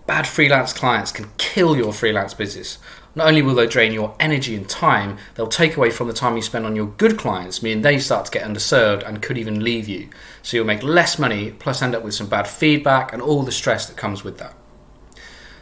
Bad freelance clients can kill your freelance business. Not only will they drain your energy and time, they'll take away from the time you spend on your good clients, meaning they start to get underserved and could even leave you. So you'll make less money, plus end up with some bad feedback and all the stress that comes with that.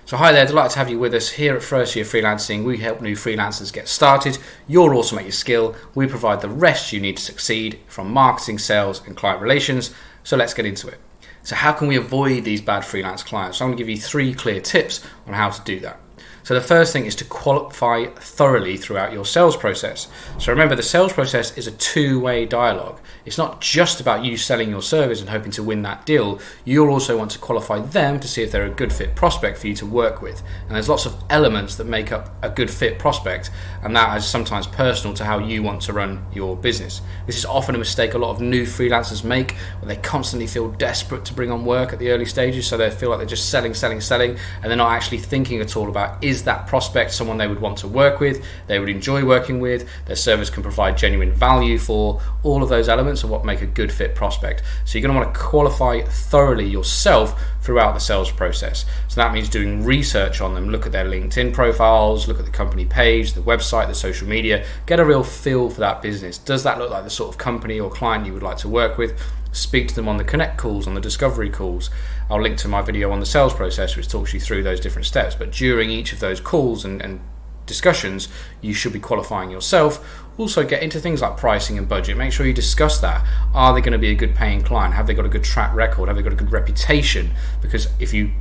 So hi there, delighted to have you with us here at First Year Freelancing. We help new freelancers get started. You're awesome at your skill. We provide the rest you need to succeed from marketing, sales and client relations. So let's get into it. So how can we avoid these bad freelance clients? So I'm going to give you 3 clear tips on how to do that. So the first thing is to qualify thoroughly throughout your sales process. So remember, the sales process is a two-way dialogue. It's not just about you selling your service and hoping to win that deal. You'll also want to qualify them to see if they're a good fit prospect for you to work with. And there's lots of elements that make up a good fit prospect, and that is sometimes personal to how you want to run your business. This is often a mistake a lot of new freelancers make, where they constantly feel desperate to bring on work at the early stages, so they feel like they're just selling, and they're not actually thinking at all about, is that prospect someone they would want to work with, they would enjoy working with, their service can provide genuine value for. All of those elements are what make a good fit prospect. So you're going to want to qualify thoroughly yourself throughout the sales process. So that means doing research on them, look at their LinkedIn profiles, look at the company page, the website, the social media, get a real feel for that business. Does that look like the sort of company or client you would like to work with? Speak to them on the connect calls, on the discovery calls. I'll link to my video on the sales process, which talks you through those different steps. But during each of those calls and discussions, you should be qualifying yourself. Also get into things like pricing and budget. Make sure you discuss that. Are they going to be a good paying client? Have they got a good track record? Have they got a good reputation? Because if you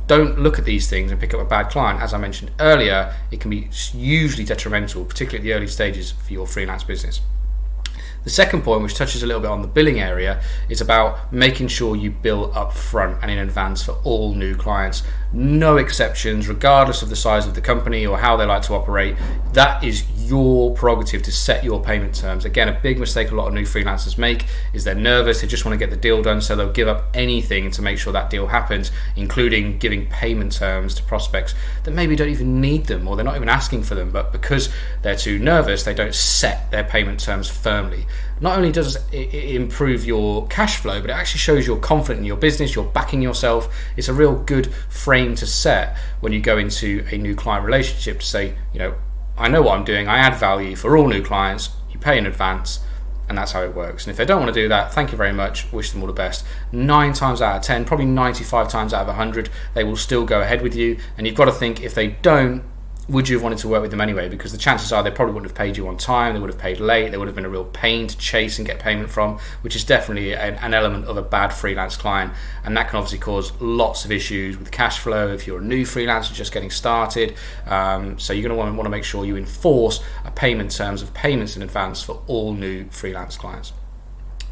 don't look at these things and pick up a bad client, as I mentioned earlier, it can be hugely detrimental, particularly at the early stages for your freelance business. The second point, which touches a little bit on the billing area, is about making sure you bill up front and in advance for all new clients. No exceptions, regardless of the size of the company or how they like to operate. That is your prerogative to set your payment terms. Again, a big mistake a lot of new freelancers make is they're nervous, they just want to get the deal done, so they'll give up anything to make sure that deal happens, including giving payment terms to prospects that maybe don't even need them, or they're not even asking for them, but because they're too nervous, they don't set their payment terms firmly. Not only does it improve your cash flow, but it actually shows you're confident in your business, you're backing yourself. It's a real good frame to set when you go into a new client relationship to say, I know what I'm doing, I add value for all new clients, you pay in advance, and that's how it works. And if they don't want to do that, thank you very much, wish them all the best. 9 times out of 10, probably 95 times out of 100, they will still go ahead with you. And you've got to think, if they don't, would you have wanted to work with them anyway? Because the chances are they probably wouldn't have paid you on time, they would have paid late, they would have been a real pain to chase and get payment from, which is definitely an element of a bad freelance client. And that can obviously cause lots of issues with cash flow if you're a new freelancer just getting started. So you're going to want to make sure you enforce a payment terms of payments in advance for all new freelance clients.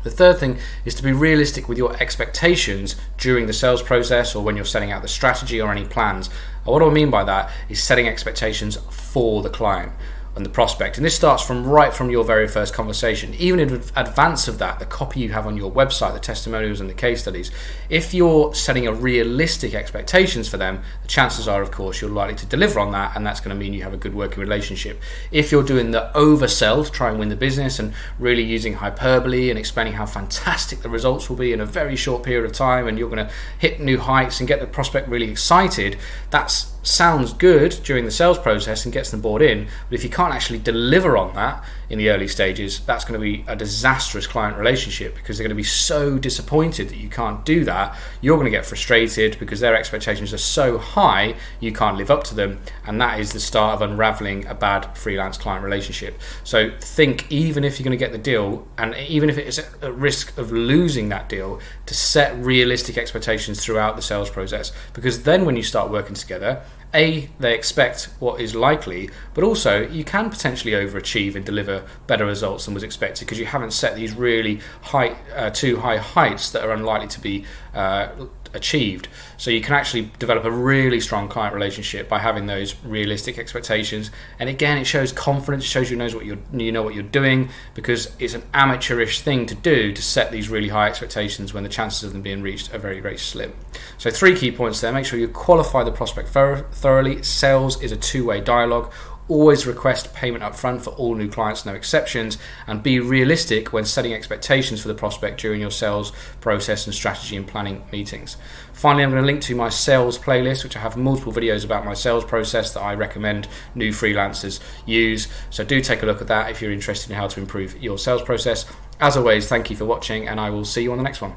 The third thing is to be realistic with your expectations during the sales process or when you're setting out the strategy or any plans. And what do I mean by that is setting expectations for the client and the prospect. And this starts right from your very first conversation. Even in advance of that, the copy you have on your website, the testimonials and the case studies, if you're setting a realistic expectations for them, the chances are, of course, you're likely to deliver on that, and that's going to mean you have a good working relationship. If you're doing the oversell to try and win the business and really using hyperbole and explaining how fantastic the results will be in a very short period of time, and you're going to hit new heights and get the prospect really excited, that sounds good during the sales process and gets them bought in. But if you can't actually deliver on that in the early stages, that's going to be a disastrous client relationship, because they're going to be so disappointed that you can't do that. You're going to get frustrated because their expectations are so high you can't live up to them, and that is the start of unraveling a bad freelance client relationship. So think, even if you're going to get the deal, and even if it is at risk of losing that deal, to set realistic expectations throughout the sales process, because then when you start working together, they expect what is likely, but also you can potentially overachieve and deliver better results than was expected, because you haven't set these really too high heights that are unlikely to be achieved. So you can actually develop a really strong client relationship by having those realistic expectations. And again, it shows confidence, it shows you know what you're doing, because it's an amateurish thing to do, to set these really high expectations when the chances of them being reached are very, very slim. So 3 key points there. Make sure you qualify the prospect thoroughly. Sales is a two-way dialogue. Always request payment up front for all new clients, no exceptions, and be realistic when setting expectations for the prospect during your sales process and strategy and planning meetings. Finally, I'm going to link to my sales playlist, which I have multiple videos about my sales process that I recommend new freelancers use. So do take a look at that if you're interested in how to improve your sales process. As always, thank you for watching, and I will see you on the next one.